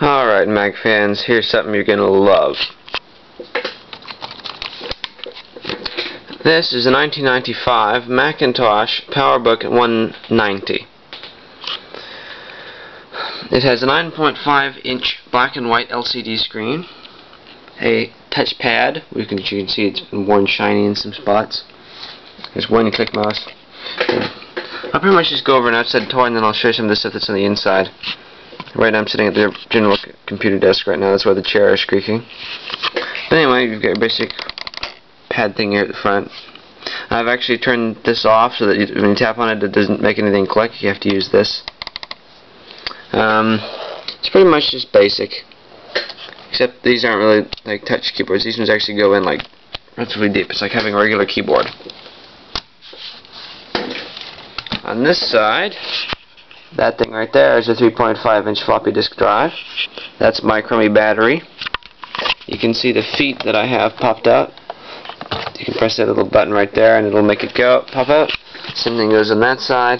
Alright, Mac fans, here's something you're gonna love. This is a 1995 Macintosh PowerBook 190. It has a 9.5-inch black and white LCD screen, a touchpad, you can see it's been worn shiny in some spots. There's one click mouse. I'll pretty much just go over an outside tour and then I'll show you some of the stuff that's on the inside. Right now I'm sitting at the general computer desk right now, that's why the chair is creaking. But anyway, you've got your basic pad thing here at the front. I've actually turned this off so that when you tap on it, it doesn't make anything click. You have to use this. It's pretty much just basic, except these aren't really like touch keyboards. These ones actually go in like relatively deep. It's like having a regular keyboard. On this side, that thing right there is a 3.5-inch floppy disk drive. That's my chromy battery. You can see the feet that I have popped out. You can press that little button right there and it'll make it go pop out. Same thing goes on that side.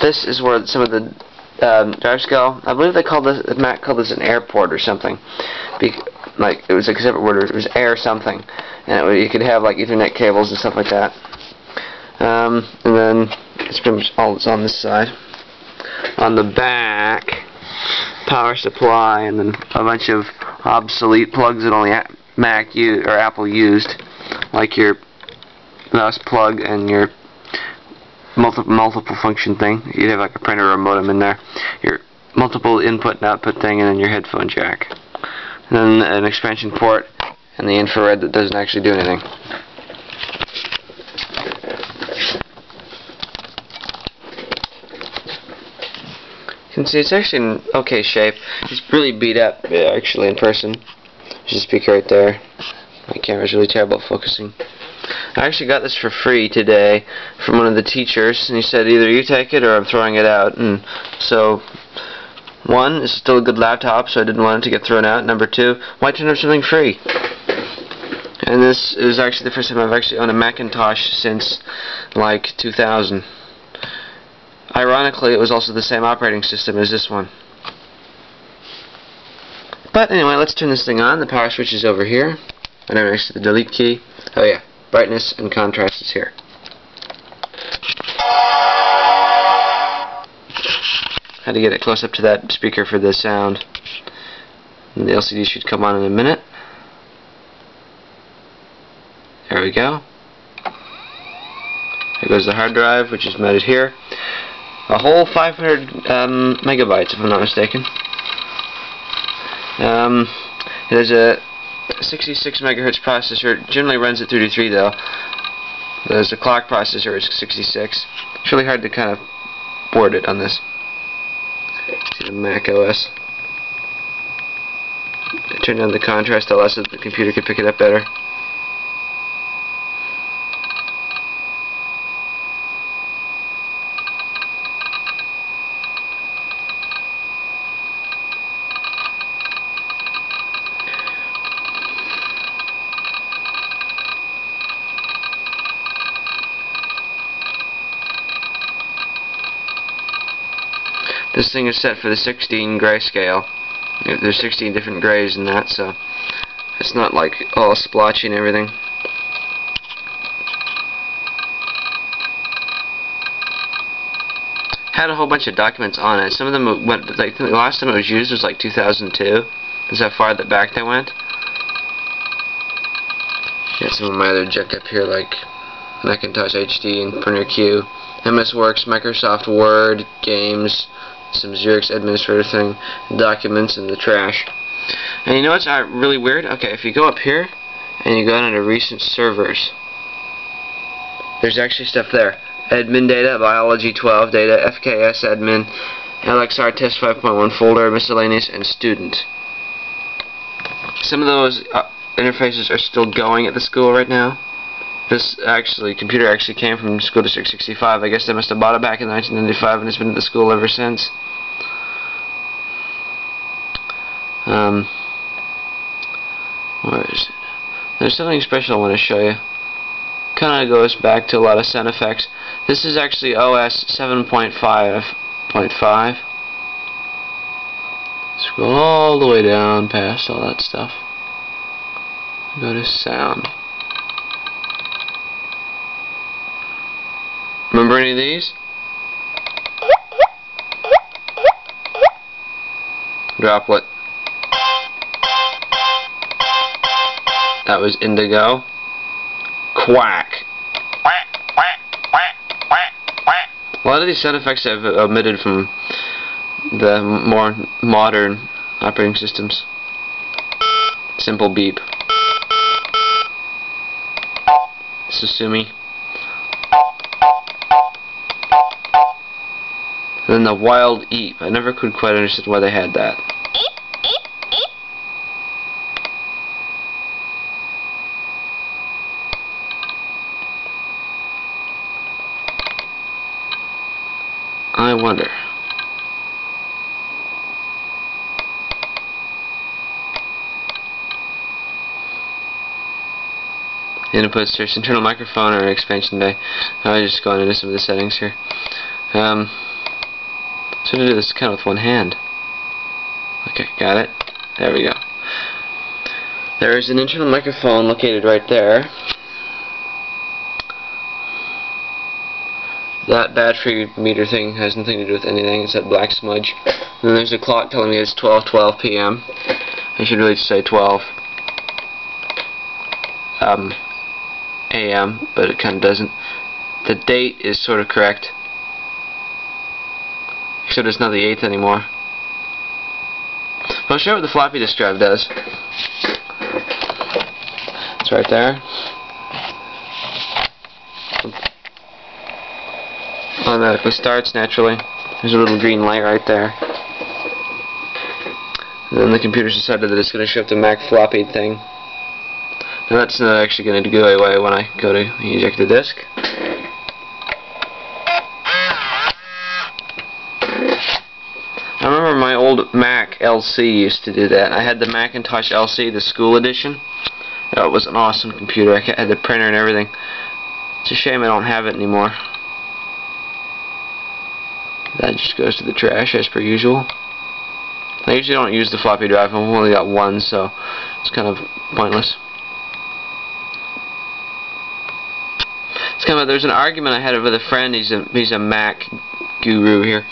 This is where some of the drives go. I believe they called this, Mac called this an airport or something. Like it was a separate word, it was air something, and you could have like Ethernet cables and stuff like that. And then it's pretty much all that's on this side. On the back, power supply, and then a bunch of obsolete plugs that only Mac or Apple used, like your mouse plug and your multiple function thing. You'd have like a printer or a modem in there. Your multiple input and output thing, and then your headphone jack. And then an expansion port and the infrared that doesn't actually do anything. You can see it's actually in okay shape. It's really beat up actually in person. There's a speaker right there. My camera's really terrible at focusing. I actually got this for free today from one of the teachers, and he said either you take it or I'm throwing it out. And so, one, it's still a good laptop, so I didn't want it to get thrown out. Number two, why turn up something free? And this is actually the first time I've actually owned a Macintosh since like 2000. Ironically, it was also the same operating system as this one. But anyway, let's turn this thing on. The power switch is over here, and I'm next to the delete key. Oh yeah, brightness and contrast is here. Had to get it close up to that speaker for the sound. And the LCD should come on in a minute. There we go. There goes the hard drive, which is mounted here. A whole 500 megabytes, if I'm not mistaken. It has a 66 megahertz processor. It generally runs at 33 though. There's a clock processor, it's 66. It's really hard to kind of board it on this. See the Mac OS. I turned down the contrast a lot so that the computer could pick it up better. This thing is set for the 16 grayscale. There's 16 different grays in that, so it's not like all splotchy and everything. Had a whole bunch of documents on it. Some of them went, like the last time it was used was like 2002. That's how far back they went. Got some of my other junk up here, like Macintosh HD and Printer Q, MS Works, Microsoft Word, games, some Xerox administrator thing, documents, and the trash. And you know what's really weird? Okay, if you go up here and you go down to recent servers, there's actually stuff there. Admin data, biology 12 data, FKS admin, LXR test 5.1 folder, miscellaneous, and student. Some of those interfaces are still going at the school right now. This computer actually came from School District 65. I guess they must have bought it back in 1995 and it's been at the school ever since. Where is it? There's something special I want to show you. Kind of goes back to a lot of sound effects. This is actually OS 7.5.5. Going all the way down past all that stuff. Go to sound. Remember any of these? Droplet. That was indigo. Quack. A lot of these sound effects I've omitted from the more modern operating systems. Simple beep. Susumi. And then the wild eep. I never could quite understand why they had that. I wonder. Inputs, there's internal microphone or expansion bay. I was just going into some of the settings here. So to do this kind of with one hand. Okay, got it. There we go. There is an internal microphone located right there. That battery meter thing has nothing to do with anything. It's that black smudge. And then there's a clock telling me it's 12:12 p.m. I should really say 12 a.m., but it kind of doesn't. The date is sort of correct, except it's not the 8th anymore. But I'll show you what the floppy disk drive does. It's right there. Automatically starts naturally. There's a little green light right there. And then the computer's decided that it's going to show up the Mac floppy thing. Now that's not actually going to go away when I go to eject the disk. I remember my old Mac LC used to do that. I had the Macintosh LC, the school edition. It was an awesome computer. I had the printer and everything. It's a shame I don't have it anymore. That just goes to the trash as per usual. I usually don't use the floppy drive. I've only got one, so it's kind of pointless. It's kind of, there's an argument I had with a friend. He's a Mac guru here,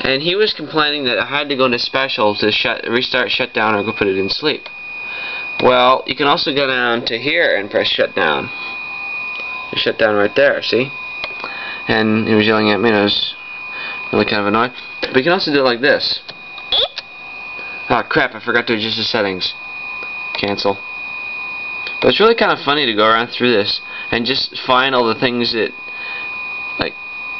and he was complaining that I had to go into special to restart shutdown or go put it in sleep. Well, you can also go down to here and press shutdown. Shutdown right there, see? And he was yelling at me, and I was really kind of annoyed. But you can also do it like this. Oh crap, I forgot to adjust the settings. Cancel. But it's really kind of funny to go around through this and just find all the things that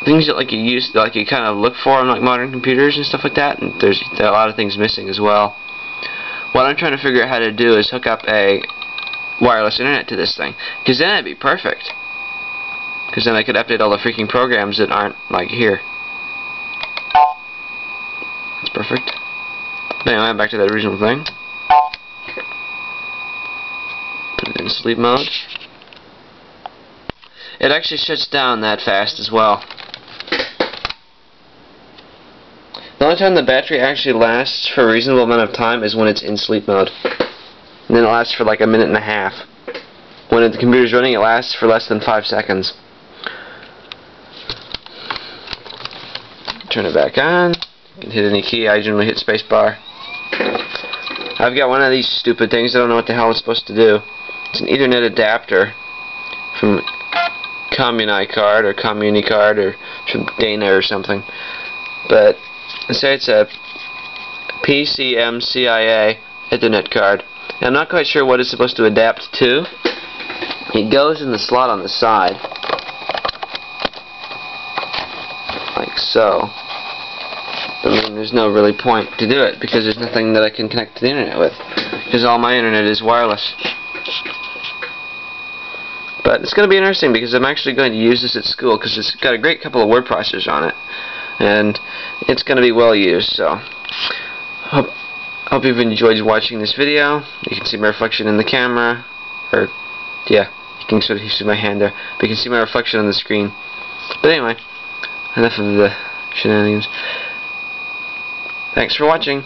you kind of look for on like modern computers and stuff like that, and there are a lot of things missing as well. What I'm trying to figure out how to do is hook up a wireless internet to this thing, because then it'd be perfect. Because then I could update all the freaking programs that aren't like here. That's perfect. But anyway, back to that original thing. Put it in sleep mode. It actually shuts down that fast as well. The only time the battery actually lasts for a reasonable amount of time is when it's in sleep mode. And then it lasts for like a minute and a half. When the computer's running, it lasts for less than 5 seconds. Turn it back on. You can hit any key. I generally hit spacebar. I've got one of these stupid things. I don't know what the hell it's supposed to do. It's an Ethernet adapter from Communicard or Communicard or from Dana or something. But let's say it's a PCMCIA Ethernet card. And I'm not quite sure what it's supposed to adapt to. It goes in the slot on the side, like so. I mean, there's no really point to do it because there's nothing that I can connect to the internet with, because all my internet is wireless. But it's going to be interesting because I'm actually going to use this at school because it's got a great couple of word processors on it, and it's going to be well used. So, hope you've enjoyed watching this video. You can see my reflection in the camera, or yeah, you can sort of see my hand there, but you can see my reflection on the screen. But anyway, enough of the shenanigans. Thanks for watching.